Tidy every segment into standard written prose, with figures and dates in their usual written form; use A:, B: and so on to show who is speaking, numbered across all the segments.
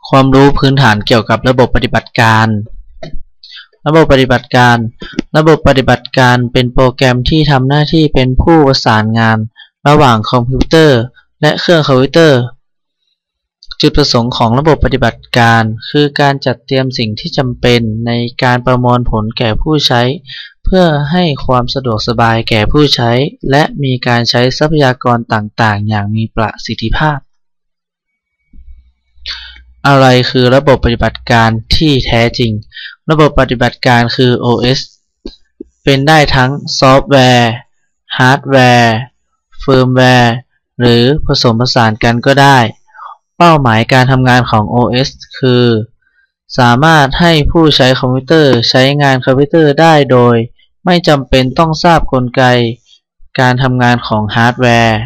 A: ความรู้พื้นฐานเกี่ยวกับระบบปฏิบัติการ ระบบปฏิบัติการ ระบบปฏิบัติการเป็นโปรแกรมที่ทำหน้าที่เป็นผู้ประสานงานระหว่างคอมพิวเตอร์และเครื่องคอมพิวเตอร์ จุดประสงค์ของระบบปฏิบัติการคือการจัดเตรียมสิ่งที่จำเป็นในการประมวลผลแก่ผู้ใช้เพื่อให้ความสะดวกสบายแก่ผู้ใช้และมีการใช้ทรัพยากรต่างๆอย่างมีประสิทธิภาพอะไรคือระบบปฏิบัติการที่แท้จริงระบบปฏิบัติการคือ OS เป็นได้ทั้งซอฟต์แวร์ฮาร์ดแวร์เฟิร์มแวร์หรือผสมผสานกันก็ได้เป้าหมายการทำงานของ OS คือสามารถให้ผู้ใช้คอมพิวเตอร์ใช้งานคอมพิวเตอร์ได้โดยไม่จำเป็นต้องทราบกลไกการทำงานของฮาร์ดแวร์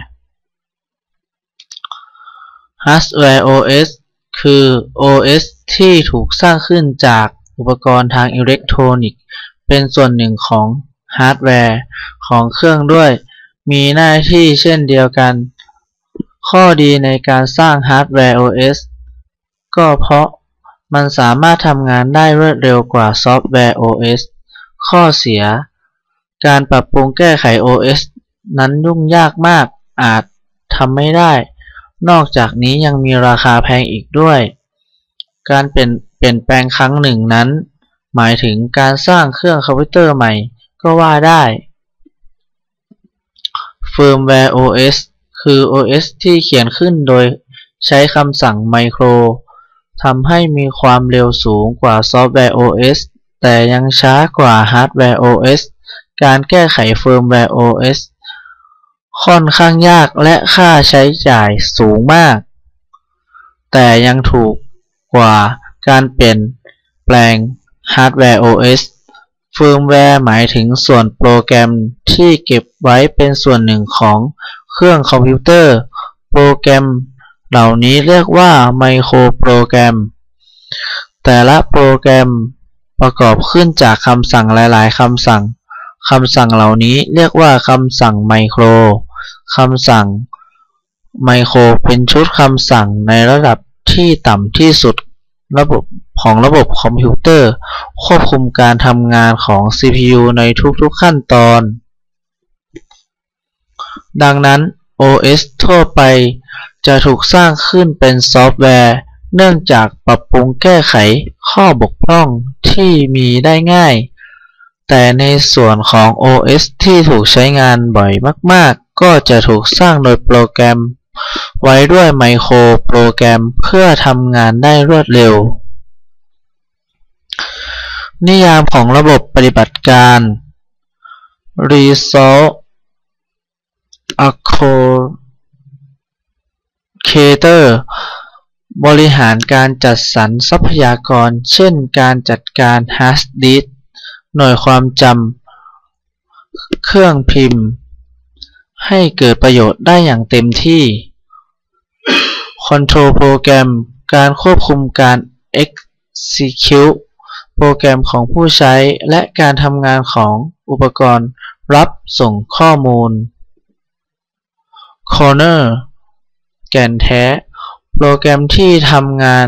A: Hardware OS คือ OS ที่ถูกสร้างขึ้นจากอุปกรณ์ทางอิเล็กทรอนิกส์เป็นส่วนหนึ่งของฮาร์ดแวร์ของเครื่องด้วยมีหน้าที่เช่นเดียวกันข้อดีในการสร้างฮาร์ดแวร์ OS ก็เพราะมันสามารถทำงานได้รวดเร็วกว่าซอฟต์แวร์ OS ข้อเสียการปรับปรุงแก้ไข OS นั้นยุ่งยากมากอาจทำไม่ได้นอกจากนี้ยังมีราคาแพงอีกด้วยการเปลี่ยนแปลงครั้งหนึ่งนั้นหมายถึงการสร้างเครื่องคอมพิวเตอร์ใหม่ก็ว่าได้ Firmware OS คือ OS ที่เขียนขึ้นโดยใช้คำสั่งไมโครทำให้มีความเร็วสูงกว่าซอฟต์แวร์ OS แต่ยังช้ากว่าฮาร์ดแวร์ OS การแก้ไข Firmware OS ค่อนข้างยากและค่าใช้จ่ายสูงมากแต่ยังถูกกว่าการเปลี่ยนแปลงฮาร์ดแวร์ OS เฟิร์มแวร์หมายถึงส่วนโปรแกรมที่เก็บไว้เป็นส่วนหนึ่งของเครื่องคอมพิวเตอร์โปรแกรมเหล่านี้เรียกว่าไมโครโปรแกรมแต่ละโปรแกรมประกอบขึ้นจากคำสั่งหลายๆคำสั่งเหล่านี้เรียกว่าคำสั่งไมโครคำสั่งไมโครเป็นชุดคำสั่งในระดับที่ต่ำที่สุดระบบคอมพิวเตอร์ควบคุมการทำงานของ CPU ในทุกๆขั้นตอนดังนั้น OS ทั่วไปจะถูกสร้างขึ้นเป็นซอฟต์แวร์เนื่องจากปรับปรุงแก้ไขข้อบกพร่องที่มีได้ง่ายแต่ในส่วนของ OS ที่ถูกใช้งานบ่อยมากๆก็จะถูกสร้างโดยโปรแกรมไว้ด้วยไมโครโปรแกรมเพื่อทำงานได้รวดเร็วนิยามของระบบปฏิบัติการ Resource Allocator บริหารการจัดสรรทรัพยากรเช่นการจัดการฮาร์ดดิสก์หน่วยความจำเครื่องพิมพ์ให้เกิดประโยชน์ได้อย่างเต็มที่ Control Program การควบคุมการ Execute โปรแกรมของผู้ใช้และการทำงานของอุปกรณ์รับส่งข้อมูล Corner แก่นแท้โปรแกรมที่ทำงาน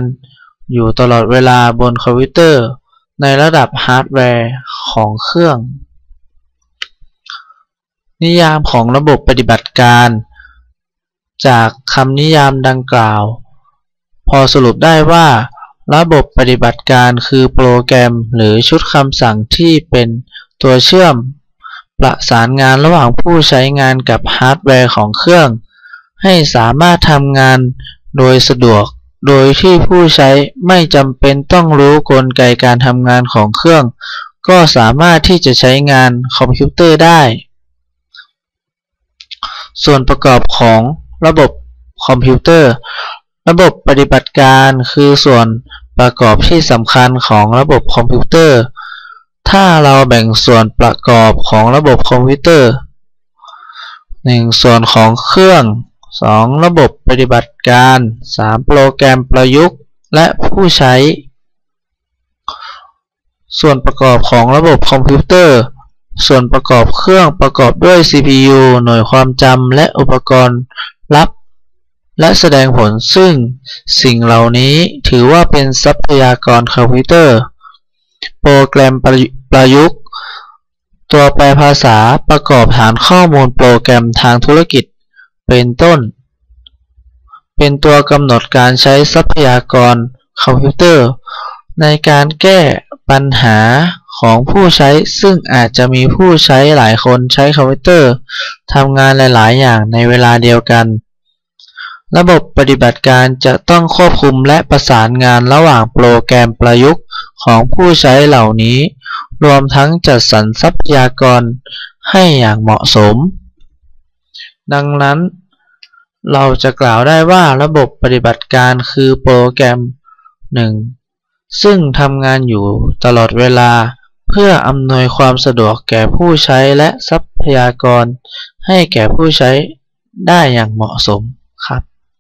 A: อยู่ตลอดเวลาบนคอมพิวเตอร์ในระดับฮาร์ดแวร์ของเครื่องนิยามของระบบปฏิบัติการจากคำนิยามดังกล่าวพอสรุปได้ว่าระบบปฏิบัติการคือโปรแกรมหรือชุดคำสั่งที่เป็นตัวเชื่อมประสานงานระหว่างผู้ใช้งานกับฮาร์ดแวร์ของเครื่องให้สามารถทำงานโดยสะดวกโดยที่ผู้ใช้ไม่จำเป็นต้องรู้กลไกการทำงานของเครื่องก็สามารถที่จะใช้งานคอมพิวเตอร์ได้ส่วนประกอบของระบบคอมพิวเตอร์ระบบปฏิบัติการคือส่วนประกอบที่สำคัญของระบบคอมพิวเตอร์ถ้าเราแบ่งส่วนประกอบของระบบคอมพิวเตอร์ 1. ส่วนของเครื่อง 2. ระบบปฏิบัติการ 3. โปรแกรมประยุกต์และผู้ใช้ส่วนประกอบของระบบคอมพิวเตอร์ส่วนประกอบเครื่องประกอบด้วย CPU หน่วยความจำและอุปกรณ์รับ และแสดงผลซึ่งสิ่งเหล่านี้ถือว่าเป็นทรัพยากรคอมพิวเตอร์โปรแกรมประยุกต์ตัวแปลภาษาประกอบฐานข้อมูลโปรแกรมทางธุรกิจเป็นต้นเป็นตัวกำหนดการใช้ทรัพยากรคอมพิวเตอร์ในการแก้ปัญหาของผู้ใช้ซึ่งอาจจะมีผู้ใช้หลายคนใช้คอมพิวเตอร์ทำงานหลายๆอย่างในเวลาเดียวกันระบบปฏิบัติการจะต้องควบคุมและประสานงานระหว่างโปรแกรมประยุกต์ของผู้ใช้เหล่านี้รวมทั้งจัดสรรทรัพยากรให้อย่างเหมาะสมดังนั้นเราจะกล่าวได้ว่าระบบปฏิบัติการคือโปรแกรมหนึ่งซึ่งทำงานอยู่ตลอดเวลาเพื่ออำนวยความสะดวกแก่ผู้ใช้และทรัพยากรให้แก่ผู้ใช้ได้อย่างเหมาะสมครับ